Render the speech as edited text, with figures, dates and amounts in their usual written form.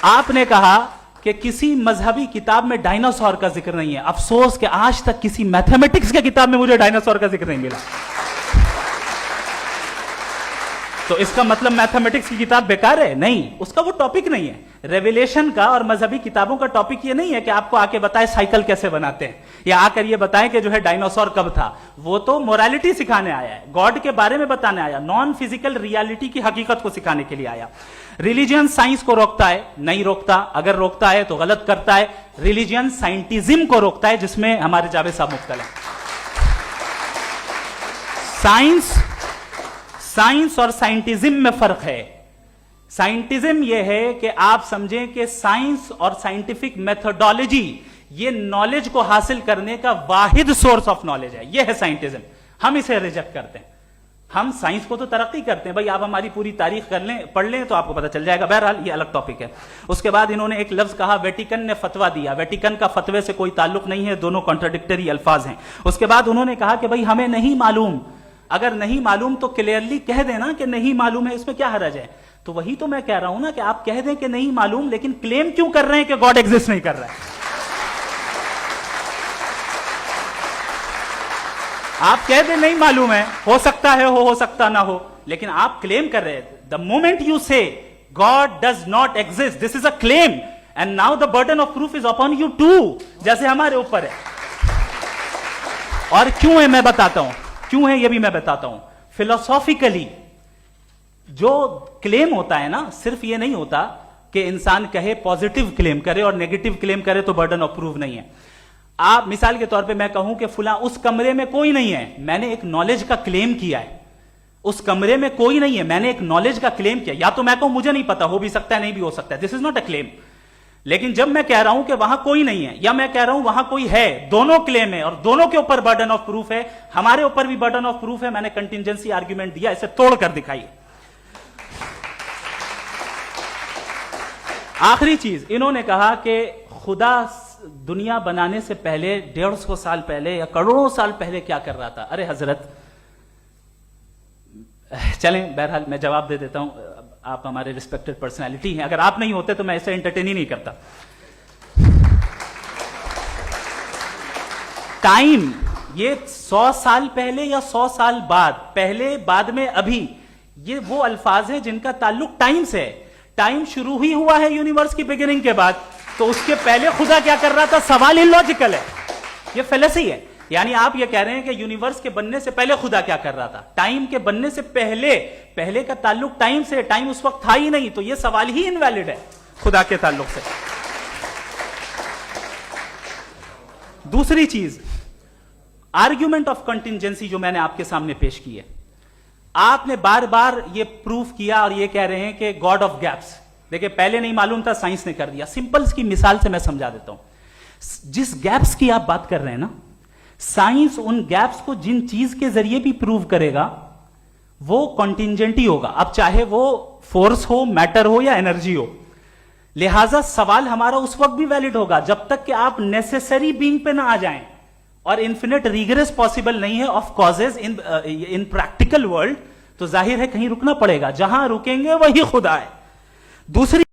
آپ نے کہا کہ کسی مذہبی کتاب میں ڈائناسور کا ذکر نہیں ہے. افسوس کہ آج تک کسی میتھمیٹکس کی کتاب میں مجھے ڈائناسور کا ذکر نہیں ملا. تو اس کا مطلب میتھمیٹکس کی کتاب بیکار ہے؟ نہیں, اس کا وہ ٹاپک نہیں ہے. ریویلیشن کا اور مذہبی کتابوں کا ٹاپک یہ نہیں ہے کہ آپ کو آ کے بتائے سائیکل کیسے بناتے ہیں, یا آ کر یہ بتائیں کہ جو ہے ڈائناسور کب تھا. وہ تو مورالیٹی سکھانے آیا ہے, گاڈ کے بارے میں بتانے آیا, نان فزیکل ریالٹی کی حقیقت کو سکھانے کے لیے آیا. ریلیجن سائنس کو روکتا ہے؟ نہیں روکتا. اگر روکتا ہے تو غلط کرتا ہے. ریلیجن سائنٹزم کو روکتا ہے, جس میں ہمارے جاوید صاحب مبتلا ہیں. سائنس اور سائنٹزم میں فرق ہے. سائنٹزم یہ ہے کہ آپ سمجھیں کہ سائنس اور سائنٹیفک میتھڈالوجی یہ نالج کو حاصل کرنے کا واحد سورس آف نالج ہے. یہ ہے سائنٹزم. ہم اسے ریجیکٹ کرتے ہیں. ہم سائنس کو تو ترقی کرتے ہیں, بھائی آپ ہماری پوری تاریخ کر لیں, پڑھ لیں تو آپ کو پتہ چل جائے گا. بہرحال یہ الگ ٹاپک ہے. اس کے بعد انہوں نے ایک لفظ کہا, ویٹیکن نے فتویٰ دیا. ویٹیکن کا فتوے سے کوئی تعلق نہیں ہے, دونوں کانٹراڈکٹری الفاظ ہیں. اس کے بعد انہوں نے کہا کہ بھائی ہمیں نہیں معلوم. اگر نہیں معلوم تو کلیئرلی کہہ دینا کہ نہیں معلوم ہے, اس میں کیا حرج ہے. تو وہی تو میں کہہ رہا ہوں نا کہ آپ کہہ دیں کہ نہیں معلوم, لیکن کلیم کیوں کر رہے ہیں کہ گاڈ ایگزسٹ نہیں کر رہا ہے. آپ کہہ دیں نہیں معلوم ہے, ہو سکتا ہے ہو سکتا نہ ہو, لیکن آپ کلیم کر رہے ہیں. The moment you say God does not exist, this is a claim, and now the burden of proof is upon you too, جیسے ہمارے اوپر ہے. اور کیوں ہے میں بتاتا ہوں, کیوں ہے یہ بھی میں بتاتا ہوں. فلسافیکلی جو کلیم ہوتا ہے نا, صرف یہ نہیں ہوتا کہ انسان کہے پازیٹیو کلیم کرے اور نیگیٹو کلیم کرے تو برڈن آف پروف نہیں ہے. آپ مثال کے طور پہ میں کہوں کہ فلاں اس کمرے میں کوئی نہیں ہے, میں نے ایک نالج کا کلیم کیا ہے. اس کمرے میں کوئی نہیں ہے, میں نے ایک نالج کا کلیم کیا. یا تو میں کہوں مجھے نہیں پتا, ہو بھی سکتا ہے نہیں بھی ہو سکتا ہے, دس از ناٹ اے کلیم. لیکن جب میں کہہ رہا ہوں کہ وہاں کوئی نہیں ہے, یا میں کہہ رہا ہوں وہاں کوئی ہے, دونوں کلیم ہے اور دونوں کے اوپر برڈن آف پروف ہے. ہمارے اوپر بھی برڈن آف پروف ہے. میں نے کنٹینجنسی آرگیومنٹ دیا, اسے توڑ کر دکھائی. آخری چیز انہوں نے کہا کہ خدا دنیا بنانے سے پہلے 150 سال پہلے یا کروڑوں سال پہلے کیا کر رہا تھا. ارے حضرت, چلیں بہرحال میں جواب دے دیتا ہوں. آپ ہمارے ریسپیکٹڈ پرسنالٹی ہیں, اگر آپ نہیں ہوتے تو میں اسے انٹرٹین ہی نہیں کرتا. ٹائم یہ 100 سال پہلے یا 100 سال بعد, پہلے بعد میں ابھی, یہ وہ الفاظ ہیں جن کا تعلق ٹائم سے ہے. ٹائم شروع ہی ہوا ہے یونیورس کی بگننگ کے بعد, تو اس کے پہلے خدا کیا کر رہا تھا, سوال اللاجیکل ہے. یہ فیلسی ہے. یعنی آپ یہ کہہ رہے ہیں کہ یونیورس کے بننے سے پہلے خدا کیا کر رہا تھا. ٹائم کے بننے سے پہلے کا تعلق ٹائم سے, ٹائم اس وقت تھا ہی نہیں, تو یہ سوال ہی انویلڈ ہے خدا کے تعلق سے. دوسری چیز, آرگیومنٹ آف کنٹینجنسی جو میں نے آپ کے سامنے پیش کی ہے, آپ نے بار بار یہ پروف کیا اور یہ کہہ رہے ہیں کہ گاڈ آف گیپس. دیکھیں پہلے نہیں معلوم تھا, سائنس نے کر دیا. سمپل کی مثال سے میں سمجھا دیتا ہوں. جس گیپس کی آپ بات کر رہے ہیں نا, سائنس ان گیپس کو جن چیز کے ذریعے بھی پروو کرے گا وہ کنٹینجنٹ ہی ہوگا, اب چاہے وہ فورس ہو, میٹر ہو یا انرجی ہو. لہذا سوال ہمارا اس وقت بھی ویلڈ ہوگا جب تک کہ آپ نیسیسری بینگ پہ نہ آ جائیں, اور انفینٹ ریگریس پاسبل نہیں ہے of causes in practical world. تو ظاہر ہے کہیں رکنا پڑے گا, جہاں رکیں گے وہی خدا ہے. دوسری